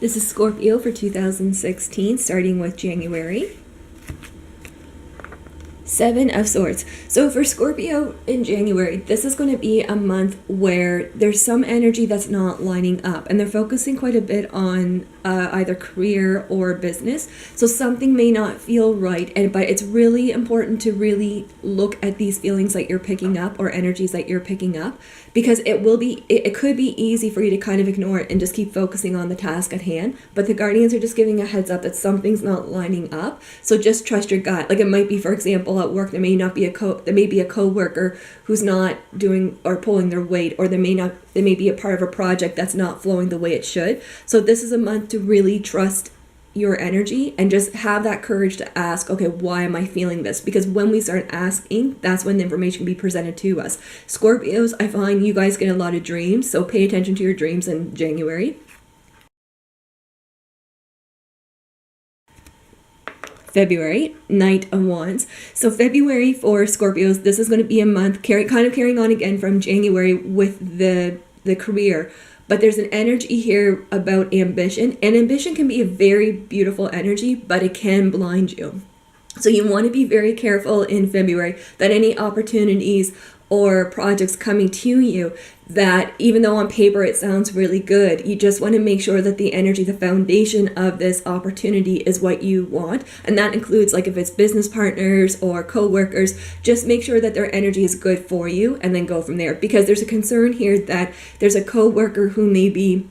This is Scorpio for 2016, starting with January. Seven of Swords. So for Scorpio in January, this is going to be a month where there's some energy that's not lining up, and they're focusing quite a bit on either career or business. So something may not feel right, but it's really important to really look at these feelings that you're picking up or energies that you're picking up, because it could be easy for you to kind of ignore it and just keep focusing on the task at hand. But the guardians are just giving a heads up that something's not lining up. So just trust your gut. Like, it might be, for example, at work, there may be a coworker who's not doing or pulling their weight, or there may be a part of a project that's not flowing the way it should. So this is a month to really trust your energy and just have that courage to ask, okay, why am I feeling this? Because when we start asking, that's when the information can be presented to us. Scorpios, I find you guys get a lot of dreams, so pay attention to your dreams in January. February, Knight of Wands. So February for Scorpios, this is going to be a month kind of carrying on again from January with the career. But there's an energy here about ambition, and ambition can be a very beautiful energy, but it can blind you. So you want to be very careful in February that any opportunities or projects coming to you, that even though on paper it sounds really good, you just want to make sure that the energy, the foundation of this opportunity is what you want. And that includes, like, if it's business partners or co-workers, just make sure that their energy is good for you and then go from there. Because there's a concern here that there's a co-worker who may be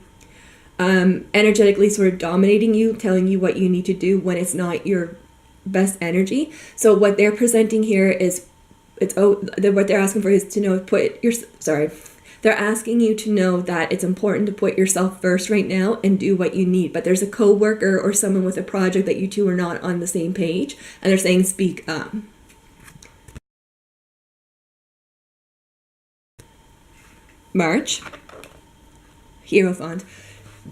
energetically sort of dominating you, telling you what you need to do when it's not your best energy. So what they're presenting here is what they're asking for is to know, they're asking you to know that it's important to put yourself first right now and do what you need. But there's a co-worker or someone with a project that you two are not on the same page, and they're saying speak up. March, Hierophant.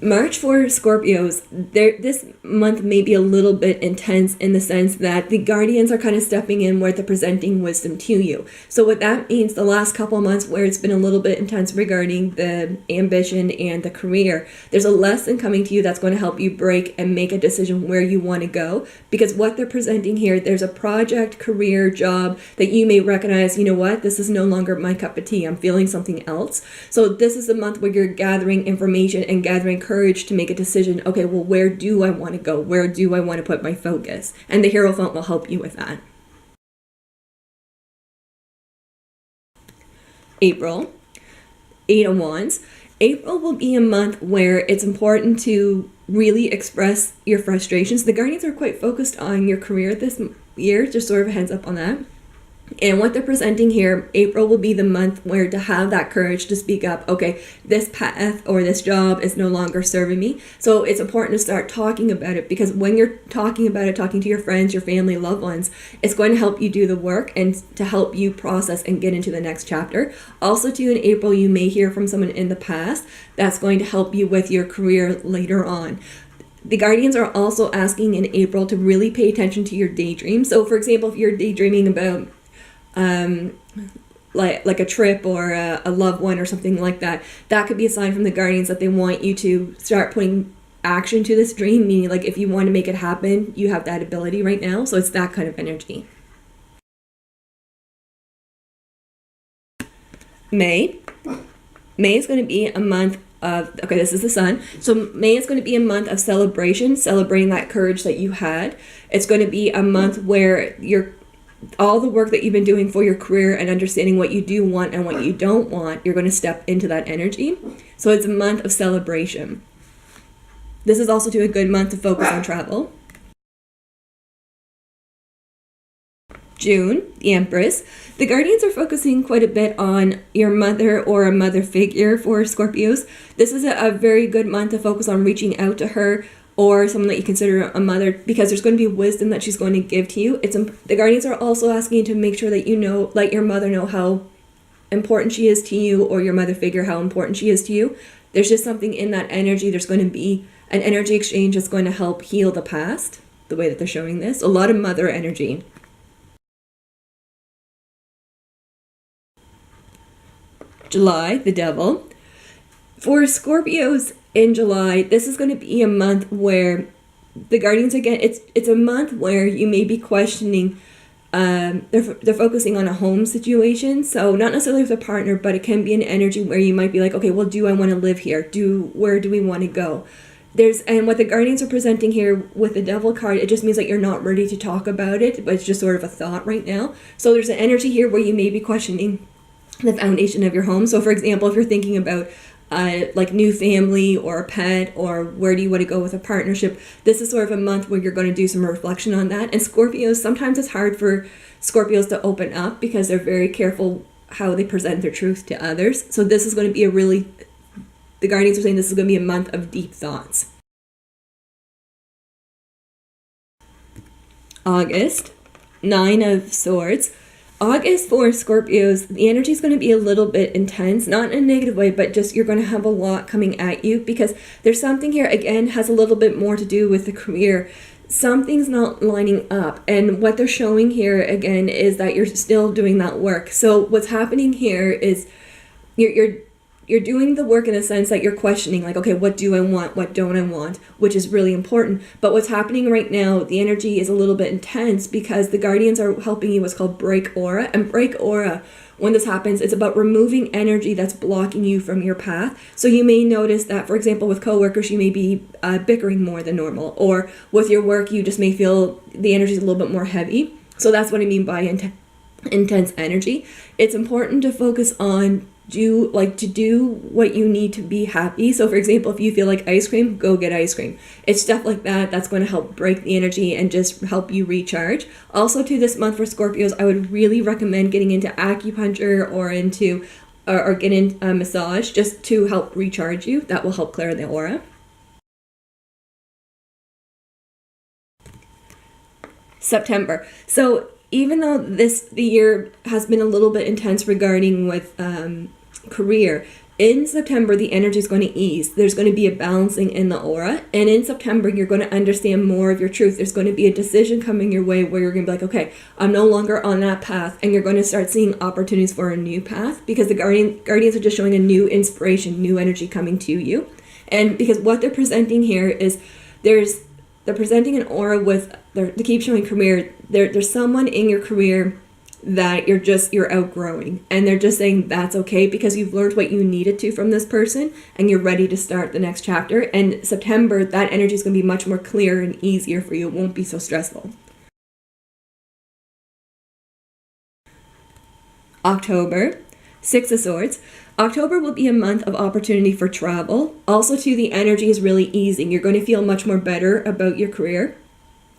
March for Scorpios, this month may be a little bit intense in the sense that the guardians are kind of stepping in where they're presenting wisdom to you. So what that means, the last couple of months where it's been a little bit intense regarding the ambition and the career, there's a lesson coming to you that's going to help you break and make a decision where you want to go. Because what they're presenting here, there's a project, career, job that you may recognize, you know what, this is no longer my cup of tea, I'm feeling something else. So this is the month where you're gathering information and gathering courage to make a decision. Okay, well, where do I want to go? Where do I want to put my focus? And the Hierophant will help you with that. April, Eight of Wands. April will be a month where it's important to really express your frustrations. The guardians are quite focused on your career this year, just sort of a heads up on that. And what they're presenting here, April will be the month where to have that courage to speak up. Okay, this path or this job is no longer serving me. So it's important to start talking about it, because when you're talking about it, talking to your friends, your family, loved ones, it's going to help you do the work and to help you process and get into the next chapter. Also too, in April, you may hear from someone in the past that's going to help you with your career later on. The guardians are also asking in April to really pay attention to your daydreams. So for example, if you're daydreaming about like a trip or a loved one or something like that, that could be a sign from the guardians that they want you to start putting action to this dream, meaning, like, if you want to make it happen, you have that ability right now. So it's that kind of energy. May is going to be a month of, okay, this is the Sun. So May is going to be a month of celebration, celebrating that courage that you had. It's going to be a month where all the work that you've been doing for your career and understanding what you do want and what you don't want, you're going to step into that energy. So it's a month of celebration. This is also a good month to focus on travel. June, the Empress. The guardians are focusing quite a bit on your mother or a mother figure for Scorpios. This is a very good month to focus on reaching out to her, or someone that you consider a mother, because there's going to be wisdom that she's going to give to you. The guardians are also asking you to make sure that you know, let your mother know how important she is to you, or your mother figure, how important she is to you. There's just something in that energy. There's going to be an energy exchange that's going to help heal the past, the way that they're showing this. A lot of mother energy. July, the Devil. For Scorpios in July, this is going to be a month where the Guardians, again, it's a month where you may be questioning. They're focusing on a home situation, so not necessarily with a partner, but it can be an energy where you might be like, okay, well, do I want to live here? Where do we want to go? And what the Guardians are presenting here with the Devil card, it just means that you're not ready to talk about it, but it's just sort of a thought right now. So there's an energy here where you may be questioning the foundation of your home. So for example, if you're thinking about like new family or a pet, or where do you want to go with a partnership, this is sort of a month where you're going to do some reflection on that. And Scorpios, sometimes it's hard for Scorpios to open up because they're very careful how they present their truth to others. So this is going to be the Guardians are saying this is going to be a month of deep thoughts. August, Nine of Swords. August for Scorpios, the energy is going to be a little bit intense, not in a negative way, but just you're going to have a lot coming at you because there's something here, again, has a little bit more to do with the career. Something's not lining up, and what they're showing here, again, is that you're still doing that work. So what's happening here is you're doing the work in the sense that you're questioning, like, okay, what do I want? What don't I want? Which is really important. But what's happening right now, the energy is a little bit intense because the Guardians are helping you what's called break aura. And break aura, when this happens, it's about removing energy that's blocking you from your path. So you may notice that, for example, with coworkers, you may be bickering more than normal. Or with your work, you just may feel the energy is a little bit more heavy. So that's what I mean by intense energy. It's important to focus on do what you need to be happy. So for example, if you feel like ice cream, go get ice cream. It's stuff like that that's going to help break the energy and just help you recharge. Also, to this month for Scorpios, I would really recommend getting into acupuncture or getting a massage just to help recharge you. That will help clear the aura. September. So even though the year has been a little bit intense regarding with career, in September the energy is going to ease. There's going to be a balancing in the aura, and in September you're going to understand more of your truth. There's going to be a decision coming your way where you're going to be like, okay, I'm no longer on that path, and you're going to start seeing opportunities for a new path because the Guardians are just showing a new inspiration, new energy coming to you. And because what they're presenting here is they're presenting an aura with they keep showing career. There's someone in your career that you're outgrowing, and they're just saying that's okay because you've learned what you needed to from this person and you're ready to start the next chapter. And September, that energy is going to be much more clear and easier for you. It won't be so stressful. October, Six of Swords. October will be a month of opportunity for travel. Also, too, the energy is really easing. You're going to feel much more better about your career.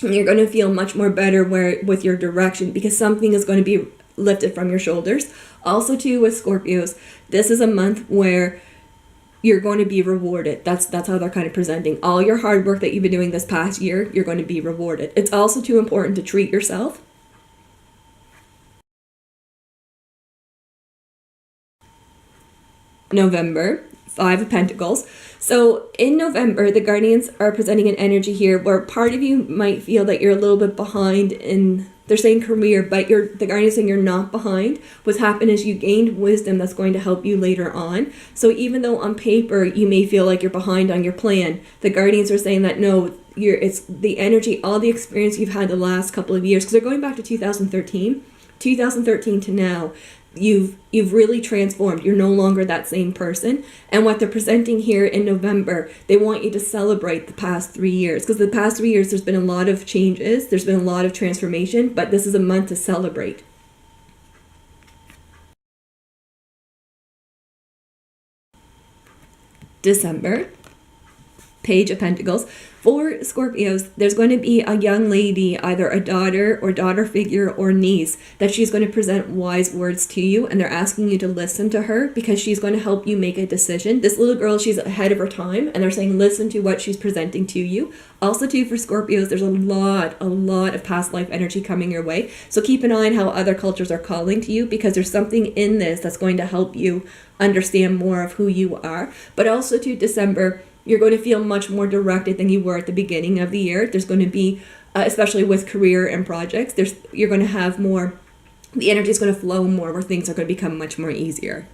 And you're going to feel much more better with your direction because something is going to be lifted from your shoulders. Also, too, with Scorpios, this is a month where you're going to be rewarded. That's how they're kind of presenting. All your hard work that you've been doing this past year, you're going to be rewarded. It's also too important to treat yourself. November, Five of Pentacles. So in November, the Guardians are presenting an energy here where part of you might feel that you're a little bit behind in, they're saying career, but the Guardians saying you're not behind. What's happened is you gained wisdom that's going to help you later on. So even though on paper you may feel like you're behind on your plan, the Guardians are saying that no, it's the energy, all the experience you've had the last couple of years, because they're going back to 2013 to now. You've really transformed. You're no longer that same person. And what they're presenting here in November, they want you to celebrate the past 3 years, because the past 3 years there's been a lot of changes, there's been a lot of transformation, but this is a month to celebrate. December, Page of Pentacles. For Scorpios, there's going to be a young lady, either a daughter or daughter figure or niece, that she's going to present wise words to you, and they're asking you to listen to her because she's going to help you make a decision. This little girl, she's ahead of her time, and they're saying listen to what she's presenting to you. Also, too, for Scorpios, there's a lot of past life energy coming your way. So keep an eye on how other cultures are calling to you, because there's something in this that's going to help you understand more of who you are. But also, too, December, you're going to feel much more directed than you were at the beginning of the year. There's going to be, especially with career and projects, you're going to have more, the energy is going to flow more, where things are going to become much more easier.